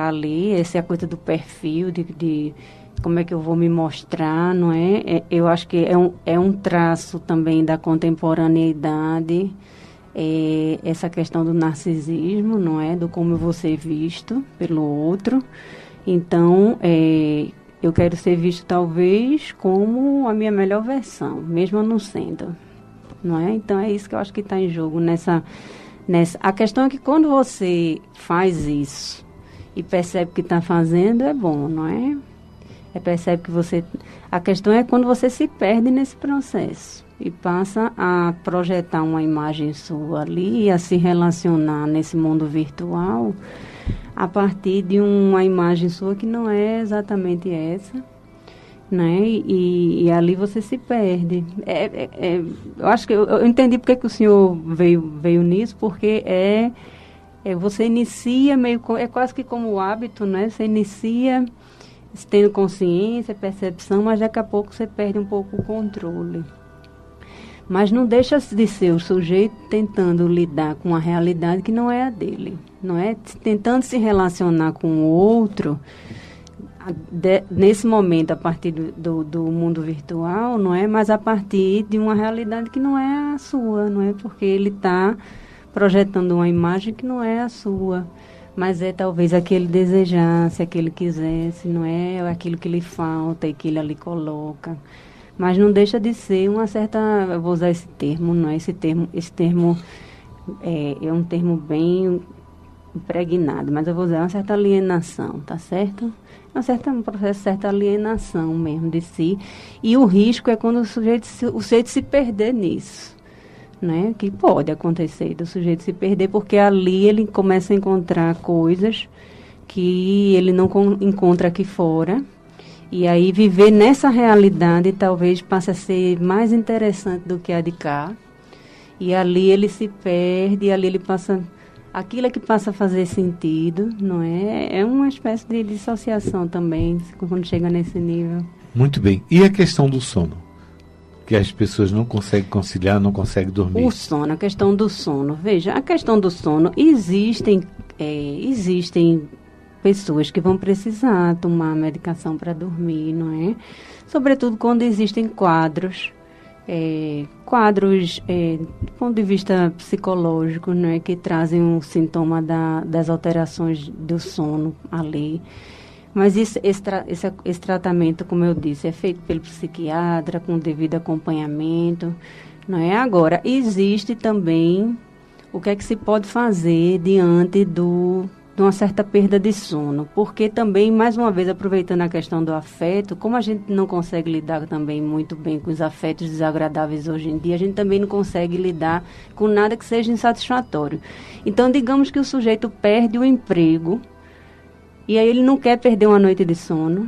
Speaker 4: ali, essa é a coisa do perfil, de como é que eu vou me mostrar, não é? Eu acho que é um traço também da contemporaneidade, essa questão do narcisismo, não é? Do como eu vou ser visto pelo outro. Então, eu quero ser visto talvez como a minha melhor versão, mesmo eu não sendo. não é? Então é isso que eu acho que está em jogo nessa. A questão é que quando você faz isso e percebe que está fazendo, é bom, não é? Percebe que você... A questão é quando você se perde nesse processo e passa a projetar uma imagem sua ali, a se relacionar nesse mundo virtual a partir de uma imagem sua que não é exatamente essa, né? E ali você se perde. Eu acho que eu entendi porque que o senhor veio nisso, porque você inicia meio... É quase que como o hábito, né? Você inicia tendo consciência, percepção, mas daqui a pouco você perde um pouco o controle. Mas não deixa de ser o sujeito tentando lidar com a realidade que não é a dele, não é? Tentando se relacionar com o outro, nesse momento, a partir do mundo virtual, não é? Mas a partir de uma realidade que não é a sua, não é? Porque ele está projetando uma imagem que não é a sua. Mas é talvez aquele desejasse, aquele quisesse, não é aquilo que lhe falta e que ele ali coloca. Mas não deixa de ser uma certa, eu vou usar esse termo, não é? Esse termo é um termo bem impregnado, mas eu vou usar uma certa alienação, tá certo? Um processo de certa alienação mesmo de si. E o risco é quando o sujeito se perder nisso. Né, que pode acontecer do sujeito se perder, porque ali ele começa a encontrar coisas que ele não encontra aqui fora, e aí viver nessa realidade talvez passe a ser mais interessante do que a de cá, e ali ele se perde, e ali ele passa, aquilo é que passa a fazer sentido, não é? É uma espécie de dissociação também, quando chega nesse nível.
Speaker 2: Muito bem. E a questão do sono? Que as pessoas não conseguem conciliar, não conseguem dormir.
Speaker 4: O sono, a questão do sono. Veja, a questão do sono, existem pessoas que vão precisar tomar medicação para dormir, não é? Sobretudo quando existem quadros do ponto de vista psicológico, não é? Que trazem um sintoma das alterações do sono ali. Mas esse tratamento, como eu disse, é feito pelo psiquiatra, com devido acompanhamento, não é? Agora, existe também o que é que se pode fazer diante de uma certa perda de sono. Porque também, mais uma vez, aproveitando a questão do afeto, como a gente não consegue lidar também muito bem com os afetos desagradáveis hoje em dia, a gente também não consegue lidar com nada que seja insatisfatório. Então, digamos que o sujeito perde o emprego, e aí ele não quer perder uma noite de sono.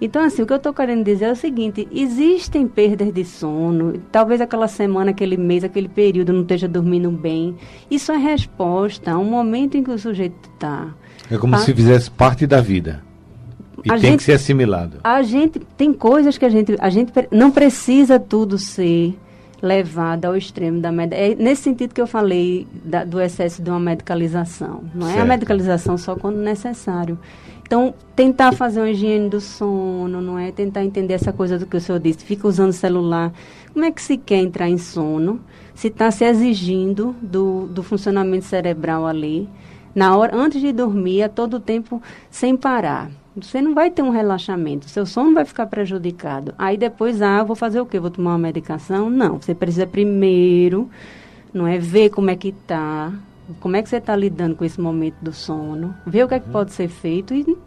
Speaker 4: Então, assim, o que eu estou querendo dizer é o seguinte, existem perdas de sono, talvez aquela semana, aquele mês, aquele período não esteja dormindo bem. Isso é resposta a um momento em que o sujeito está.
Speaker 2: É como se fizesse parte da vida. E tem que ser assimilado.
Speaker 4: A gente tem coisas que a gente não precisa tudo ser levado ao extremo da medicação. É nesse sentido que eu falei do excesso de uma medicalização. Não é a medicalização só quando necessário. Então, tentar fazer uma higiene do sono, não é? Tentar entender essa coisa do que o senhor disse. Fica usando celular. Como é que se quer entrar em sono? Se está se exigindo do funcionamento cerebral ali, na hora, antes de dormir, a todo tempo, sem parar. Você não vai ter um relaxamento, seu sono vai ficar prejudicado. Aí depois, eu vou fazer o quê? Vou tomar uma medicação? Não, você precisa primeiro, não é, ver como é que está, como é que você está lidando com esse momento do sono, ver o que é que pode ser feito. E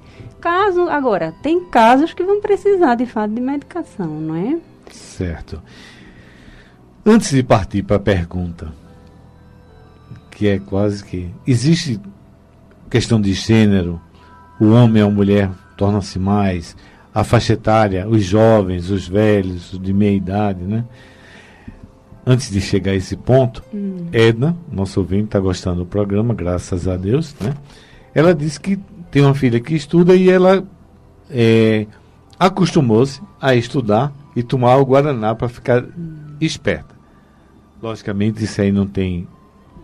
Speaker 4: agora, tem casos que vão precisar, de fato, de medicação, não é?
Speaker 2: Certo. Antes de partir para a pergunta, que é quase que... Existe questão de gênero, o homem ou a mulher torna-se mais, a faixa etária, os jovens, os velhos, os de meia idade, né? Antes de chegar a esse ponto, Edna, nosso ouvinte, está gostando do programa, graças a Deus, né? Ela disse que tem uma filha que estuda e ela acostumou-se a estudar e tomar o Guaraná para ficar esperta. Logicamente, isso aí não tem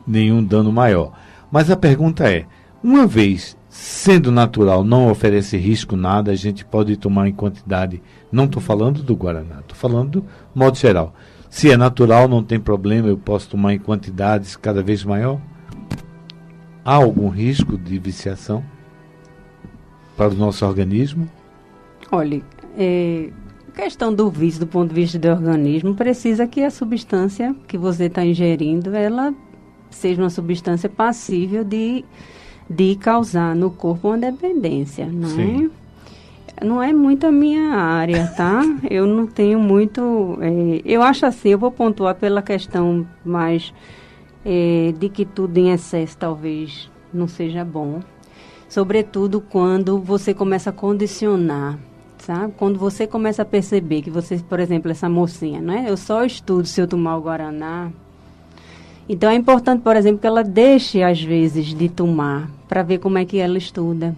Speaker 2: nenhum dano maior. Mas a pergunta é, uma vez sendo natural, não oferece risco nada, a gente pode tomar em quantidade, não estou falando do Guaraná, estou falando do modo geral. Se é natural, não tem problema, eu posso tomar em quantidades cada vez maior? Há algum risco de viciação para o nosso organismo?
Speaker 4: Olha, questão do vício, do ponto de vista do organismo, precisa que a substância que você está ingerindo, ela seja uma substância passível de causar no corpo uma dependência, não
Speaker 2: Sim.
Speaker 4: é? Não é muito a minha área, tá? Eu não tenho muito... eu acho assim, eu vou pontuar pela questão mais de que tudo em excesso talvez não seja bom. Sobretudo quando você começa a condicionar, sabe? Quando você começa a perceber que você, por exemplo, essa mocinha, não é? Eu só estudo se eu tomar o guaraná. Então, é importante, por exemplo, que ela deixe, às vezes, de tomar, para ver como é que ela estuda.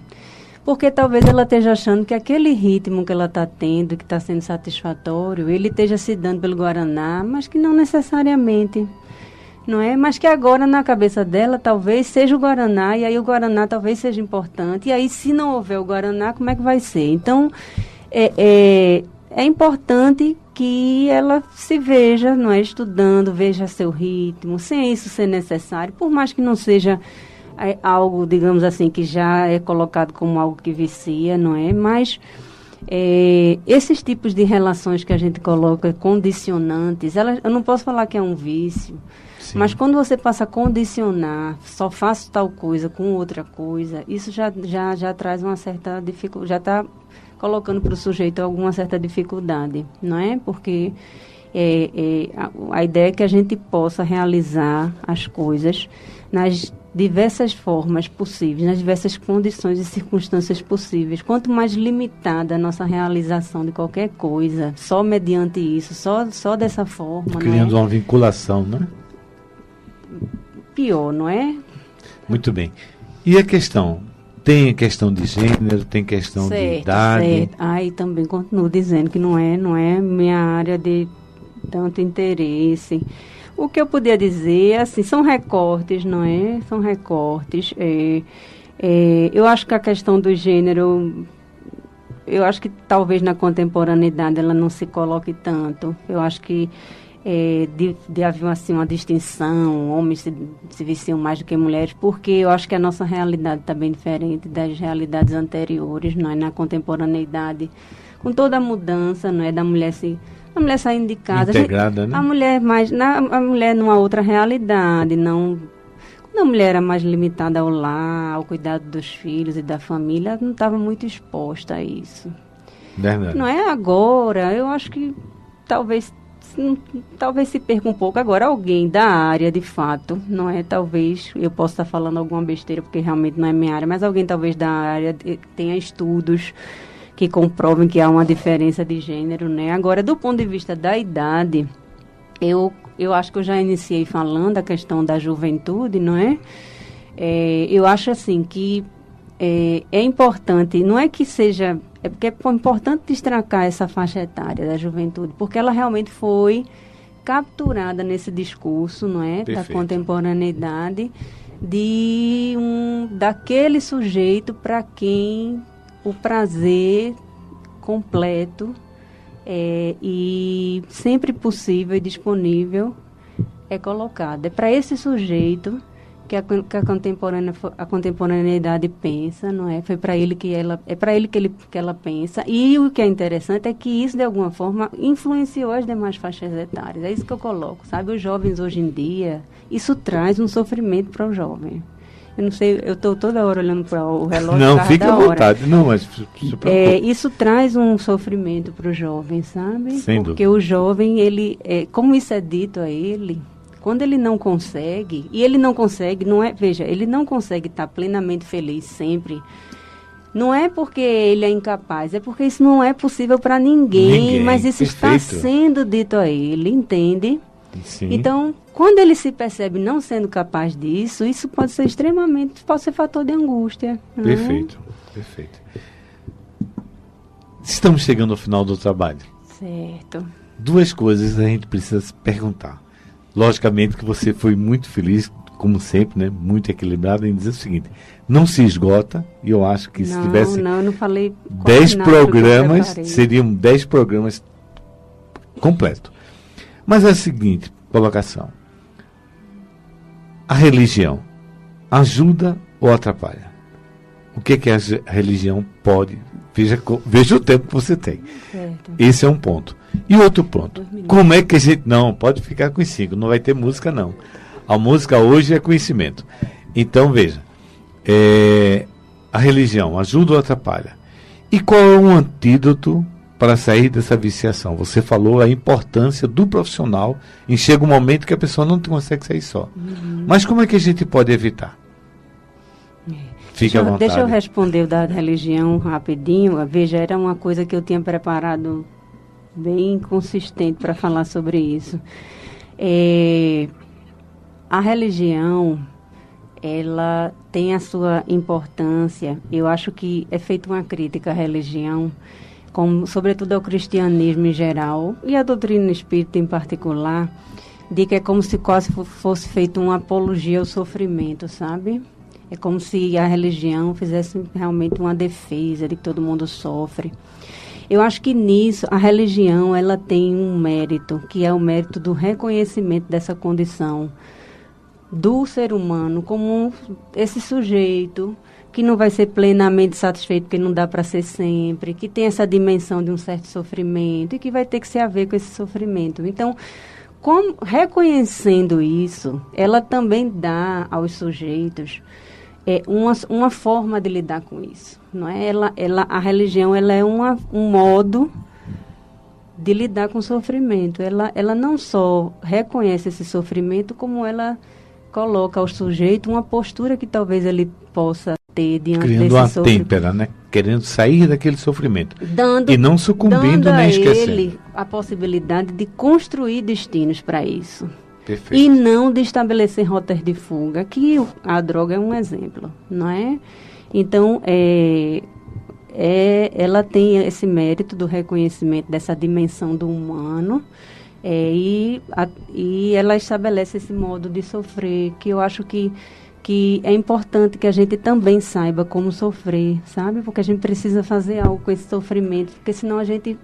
Speaker 4: Porque talvez ela esteja achando que aquele ritmo que ela está tendo, que está sendo satisfatório, ele esteja se dando pelo guaraná, mas que não necessariamente, não é? Mas que agora, na cabeça dela, talvez seja o guaraná, e aí o guaraná talvez seja importante. E aí, se não houver o guaraná, como é que vai ser? Então, é importante que ela se veja, não é, estudando, veja seu ritmo, sem isso ser necessário, por mais que não seja algo, digamos assim, que já é colocado como algo que vicia, não é? Mas esses tipos de relações que a gente coloca, condicionantes, eu não posso falar que é um vício, sim, mas quando você passa a condicionar, só faço tal coisa com outra coisa, isso já traz uma certa dificuldade, já está colocando para o sujeito alguma certa dificuldade, não é? Porque a ideia é que a gente possa realizar as coisas nas diversas formas possíveis, nas diversas condições e circunstâncias possíveis. Quanto mais limitada a nossa realização de qualquer coisa, só mediante isso, só dessa forma...
Speaker 2: Criando uma vinculação, né?
Speaker 4: Pior, não é?
Speaker 2: Muito bem. E a questão? Tem questão de gênero, tem questão de idade.
Speaker 4: Certo. Aí também continuo dizendo que não é minha área de tanto interesse. O que eu podia dizer, assim, são recortes, não é? São recortes. Eu acho que a questão do gênero, eu acho que talvez na contemporaneidade ela não se coloque tanto. Eu acho que de haver assim, uma distinção, homens se viciam mais do que mulheres, porque eu acho que a nossa realidade está bem diferente das realidades anteriores, não é? Na contemporaneidade, com toda a mudança, não é? Da mulher saindo de casa,
Speaker 2: integrada, né?
Speaker 4: A mulher numa outra realidade, não. Quando a mulher era mais limitada ao lar, ao cuidado dos filhos e da família, não estava muito exposta a isso.
Speaker 2: Verdade.
Speaker 4: Não é agora, eu acho que talvez se perca um pouco. Agora, alguém da área, de fato, não é? Talvez, eu possa estar falando alguma besteira, porque realmente não é minha área, mas alguém talvez da área tenha estudos que comprovem que há uma diferença de gênero, né? Agora, do ponto de vista da idade, eu acho que eu já iniciei falando a questão da juventude, não é? Eu acho, assim, que é importante, não é que seja... É porque é importante destacar essa faixa etária da juventude, porque ela realmente foi capturada nesse discurso, não é? Perfeito. Da contemporaneidade, daquele sujeito para quem o prazer completo e sempre possível e disponível é colocado. É para esse sujeito que a contemporaneidade pensa, não é? Foi para ele que ela pensa. E o que é interessante é que isso, de alguma forma, influenciou as demais faixas etárias. É isso que eu coloco, sabe? Os jovens hoje em dia, isso traz um sofrimento para o jovem. Eu não sei, eu estou toda hora olhando para o relógio.
Speaker 2: Não, fica à vontade. Não, mas
Speaker 4: isso traz um sofrimento para o jovem, sabe?
Speaker 2: Sem
Speaker 4: Porque
Speaker 2: dúvida.
Speaker 4: o jovem, como isso é dito a ele, quando ele não consegue, ele não consegue estar plenamente feliz sempre. Não é porque ele é incapaz, é porque isso não é possível para ninguém, mas isso
Speaker 2: perfeito.
Speaker 4: Está sendo dito a ele, entende?
Speaker 2: Sim.
Speaker 4: Então, quando ele se percebe não sendo capaz disso, isso pode ser pode ser fator de angústia.
Speaker 2: Perfeito, perfeito. Estamos chegando ao final do trabalho.
Speaker 4: Certo.
Speaker 2: 2 coisas a gente precisa se perguntar. Logicamente que você foi muito feliz, como sempre, né? Muito equilibrado em dizer o seguinte: não se esgota, e eu acho que se tivesse
Speaker 4: eu não falei
Speaker 2: 10 programas, seriam 10 programas completos. Mas é a seguinte colocação: a religião ajuda ou atrapalha? O que a religião pode Veja o tempo que você tem.
Speaker 4: Certo.
Speaker 2: Esse é um ponto. E outro ponto. Como é que a gente... Não, pode ficar com os 5. Não vai ter música, não. A música hoje é conhecimento. Então, veja. A religião ajuda ou atrapalha? E qual é o antídoto para sair dessa viciação? Você falou a importância do profissional e chega um momento que a pessoa não consegue sair só. Mas como é que a gente pode evitar? Fique à vontade.
Speaker 4: Deixa eu responder o da religião rapidinho. Veja, era uma coisa que eu tinha preparado bem consistente para falar sobre isso. A religião, ela tem a sua importância. Eu acho que é feita uma crítica à religião, sobretudo ao cristianismo em geral, e à doutrina espírita em particular, de que é como se quase fosse feita uma apologia ao sofrimento, sabe? É como se a religião fizesse realmente uma defesa de que todo mundo sofre. Eu acho que nisso, a religião, ela tem um mérito, que é o mérito do reconhecimento dessa condição do ser humano como esse sujeito que não vai ser plenamente satisfeito, porque não dá para ser sempre, que tem essa dimensão de um certo sofrimento e que vai ter que se haver com esse sofrimento. Então, reconhecendo isso, ela também dá aos sujeitos uma forma de lidar com isso, não é? A religião, ela é um modo de lidar com o sofrimento. Ela não só reconhece esse sofrimento, como ela coloca ao sujeito uma postura que talvez ele possa ter diante desse sofrimento. Criando uma têmpera,
Speaker 2: né? Querendo sair daquele sofrimento. E não sucumbindo nem esquecendo.
Speaker 4: Dando a ele a possibilidade de construir destinos para isso.
Speaker 2: Perfeito.
Speaker 4: E não de estabelecer rotas de fuga, que a droga é um exemplo, não é? Então, ela tem esse mérito do reconhecimento dessa dimensão do humano, e ela estabelece esse modo de sofrer, que eu acho que é importante que a gente também saiba como sofrer, sabe? Porque a gente precisa fazer algo com esse sofrimento, porque senão a gente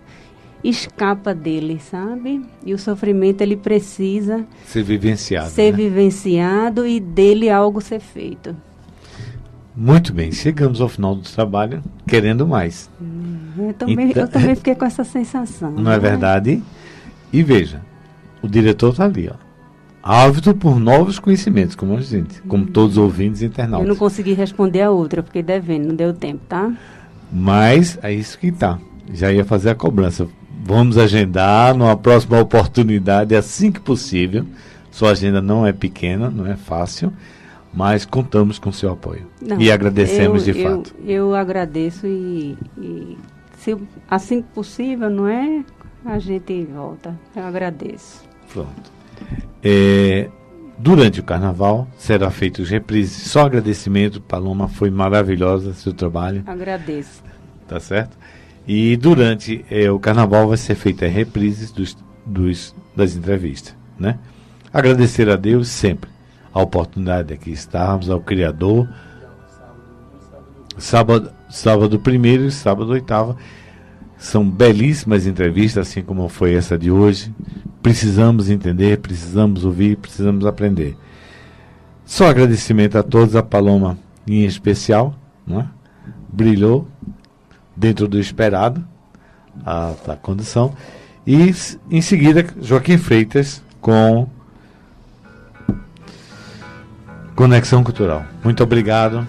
Speaker 4: escapa dele, sabe? E o sofrimento, ele precisa
Speaker 2: ser vivenciado.
Speaker 4: Vivenciado e dele algo ser feito.
Speaker 2: Muito bem, chegamos ao final do trabalho querendo mais.
Speaker 4: Eu também fiquei com essa sensação.
Speaker 2: Não é verdade? E veja, o diretor está ali, ó. Ávido por novos conhecimentos, como todos os ouvintes e internautas.
Speaker 4: Eu não consegui responder a outra, eu fiquei devendo, não deu tempo, tá?
Speaker 2: Mas é isso que tá. Já ia fazer a cobrança. Vamos agendar numa próxima oportunidade, assim que possível. Sua agenda não é pequena, não é fácil, mas contamos com seu apoio.
Speaker 4: Não,
Speaker 2: e agradecemos de fato.
Speaker 4: Eu agradeço e se assim que possível, não é? A gente volta. Eu agradeço.
Speaker 2: Pronto. Durante o carnaval será feito os reprises. Só agradecimento, Paloma, foi maravilhosa seu trabalho.
Speaker 4: Agradeço.
Speaker 2: Tá certo? E durante o carnaval vai ser feita reprises das entrevistas, né? Agradecer a Deus sempre a oportunidade de aqui estarmos, ao Criador. Sábado 1º e sábado 8º são belíssimas entrevistas, assim como foi essa de hoje. Precisamos entender, precisamos ouvir, precisamos aprender. Só agradecimento a todos, a Paloma em especial, né? Brilhou dentro do esperado, a condição. E em seguida, Joaquim Freitas com Conexão Cultural. Muito obrigado.